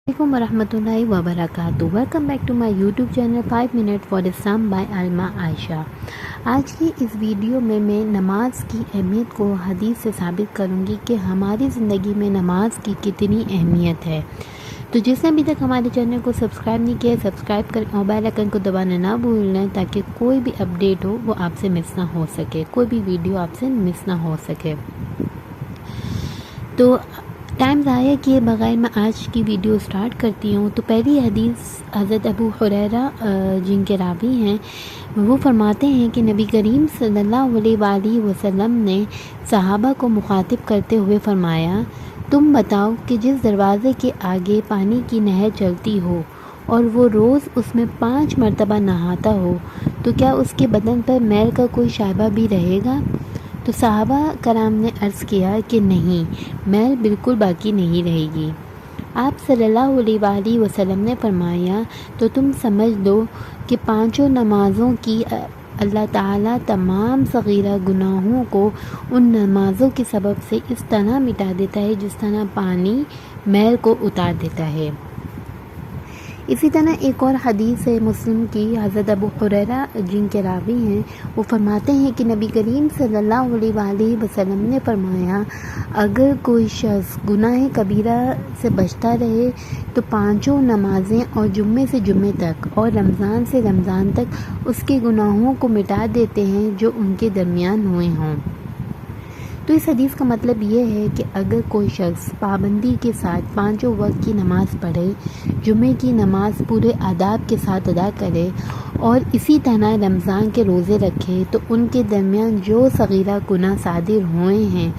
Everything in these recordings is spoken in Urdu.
Assalamualaikum warahmatullahi wabarakatuh. Welcome back to my YouTube channel 5 Minute for Islam by Alma Aisha. آج کی اس ویڈیو میں نماز کی اہمیت کو حدیث سے ثابت کروں گی کہ ہماری زندگی میں نماز کی کتنی اہمیت ہے. تو جس نے ابھی تک ہمارے چینل کو سبسکرائب نہیں کیا سبسکرائب کریں اور بیل آئیکن کو دبانا نہ بھولیں تاکہ کوئی بھی اپڈیٹ ہو وہ آپ سے مس نہ ہو سکے، کوئی بھی ویڈیو آپ سے مس نہ ہو سکے. تو ٹائم ضائع کیے بغیر میں آج کی ویڈیو سٹارٹ کرتی ہوں. تو پہلی حدیث حضرت ابو ہریرہ جن کے راوی ہیں وہ فرماتے ہیں کہ نبی کریم صلی اللہ علیہ وآلہ وسلم نے صحابہ کو مخاطب کرتے ہوئے فرمایا، تم بتاؤ کہ جس دروازے کے آگے پانی کی نہر چلتی ہو اور وہ روز اس میں 5 مرتبہ نہاتا ہو تو کیا اس کے بدن پر میل کا کوئی شائبہ بھی رہے گا؟ تو صحابہ کرام نے عرض کیا کہ نہیں، میل بالکل باقی نہیں رہے گی. آپ صلی اللہ علیہ وآلہ وسلم نے فرمایا، تو تم سمجھ لو کہ 5 نمازوں کی اللہ تعالیٰ تمام صغیرہ گناہوں کو ان نمازوں کے سبب سے اس طرح مٹا دیتا ہے جس طرح پانی میل کو اتار دیتا ہے. اسی طرح ایک اور حدیث ہے مسلم کی، حضرت ابو ہریرہ جن کے راوی ہیں وہ فرماتے ہیں کہ نبی کریم صلی اللہ علیہ وآلہ وسلم نے فرمایا، اگر کوئی شخص گناہ کبیرہ سے بچتا رہے تو 5 نمازیں اور جمعے سے جمعے تک اور رمضان سے رمضان تک اس کے گناہوں کو مٹا دیتے ہیں جو ان کے درمیان ہوئے ہوں. تو اس حدیث کا مطلب یہ ہے کہ اگر کوئی شخص پابندی کے ساتھ 5 وقت کی نماز پڑھے، جمعے کی نماز پورے آداب کے ساتھ ادا کرے اور اسی طرح رمضان کے روزے رکھے تو ان کے درمیان جو صغیرہ گناہ صادر ہوئے ہیں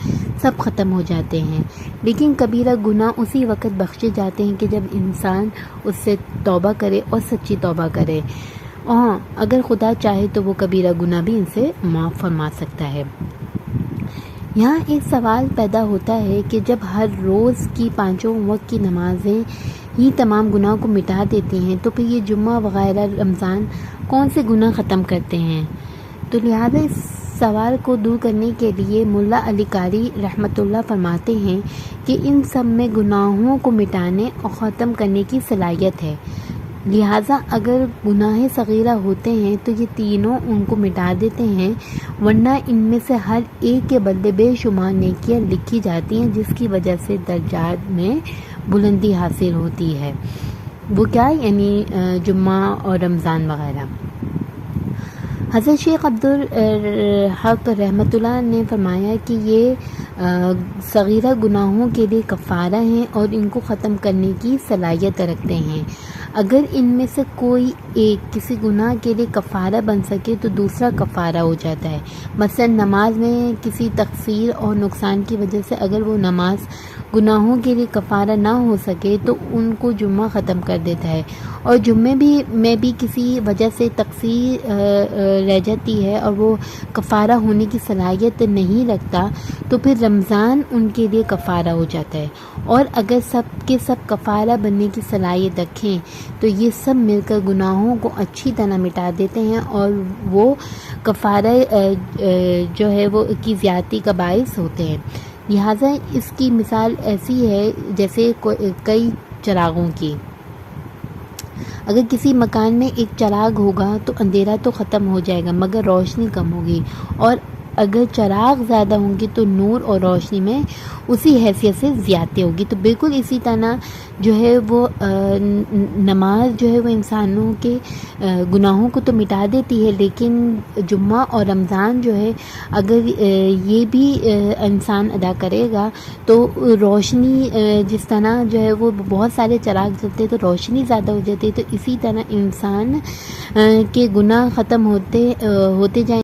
سب ختم ہو جاتے ہیں. لیکن کبیرہ گناہ اسی وقت بخشے جاتے ہیں کہ جب انسان اس سے توبہ کرے اور سچی توبہ کرے. اگر خدا چاہے تو وہ کبیرہ گناہ بھی ان سے معاف فرما سکتا ہے. یہاں ایک سوال پیدا ہوتا ہے کہ جب ہر روز کی 5 وقت کی نمازیں ہی تمام گناہوں کو مٹا دیتی ہیں تو پھر یہ جمعہ وغیرہ رمضان کون سے گناہ ختم کرتے ہیں؟ تو لہذا اس سوال کو دور کرنے کے لیے ملا علی قاری رحمۃ اللہ فرماتے ہیں کہ ان سب میں گناہوں کو مٹانے اور ختم کرنے کی صلاحیت ہے. لہٰذا اگر گناہ صغیرہ ہوتے ہیں تو یہ تینوں ان کو مٹا دیتے ہیں، ورنہ ان میں سے ہر ایک کے بدلے بے شمار نیکیاں لکھی جاتی ہیں جس کی وجہ سے درجات میں بلندی حاصل ہوتی ہے. وہ کیا؟ یعنی جمعہ اور رمضان وغیرہ. حضرت شیخ عبدالحق رحمۃ اللہ نے فرمایا کہ یہ صغیرہ گناہوں کے لیے کفارہ ہیں اور ان کو ختم کرنے کی صلاحیت رکھتے ہیں. اگر ان میں سے کوئی ایک کسی گناہ کے لیے کفارہ بن سکے تو دوسرا کفارہ ہو جاتا ہے. مثلا نماز میں کسی تقصیر اور نقصان کی وجہ سے اگر وہ نماز گناہوں کے لیے کفارہ نہ ہو سکے تو ان کو جمعہ ختم کر دیتا ہے. اور جمعے میں بھی کسی وجہ سے تقصیر رہ جاتی ہے اور وہ کفارہ ہونے کی صلاحیت نہیں رکھتا تو پھر رمضان ان کے لیے کفارہ ہو جاتا ہے. اور اگر سب کے سب کفارہ بننے کی صلاحیت رکھیں تو یہ سب مل کر گناہوں کو اچھی طرح مٹا دیتے ہیں اور وہ کفارہ جو ہے وہ کی زیادتی کا باعث ہوتے ہیں. لہٰذا اس کی مثال ایسی ہے جیسے کئی چراغوں کی. اگر کسی مکان میں ایک چراغ ہوگا تو اندھیرا تو ختم ہو جائے گا مگر روشنی کم ہوگی، اور اگر چراغ زیادہ ہوں گے تو نور اور روشنی میں اسی حیثیت سے زیادتی ہوگی. تو بالکل اسی طرح جو ہے وہ نماز جو ہے وہ انسانوں کے گناہوں کو تو مٹا دیتی ہے، لیکن جمعہ اور رمضان جو ہے اگر یہ بھی انسان ادا کرے گا تو روشنی جس طرح جو ہے وہ بہت سارے چراغ جلتے تو روشنی زیادہ ہو جاتی ہے، تو اسی طرح انسان کے گناہ ختم ہوتے جائیں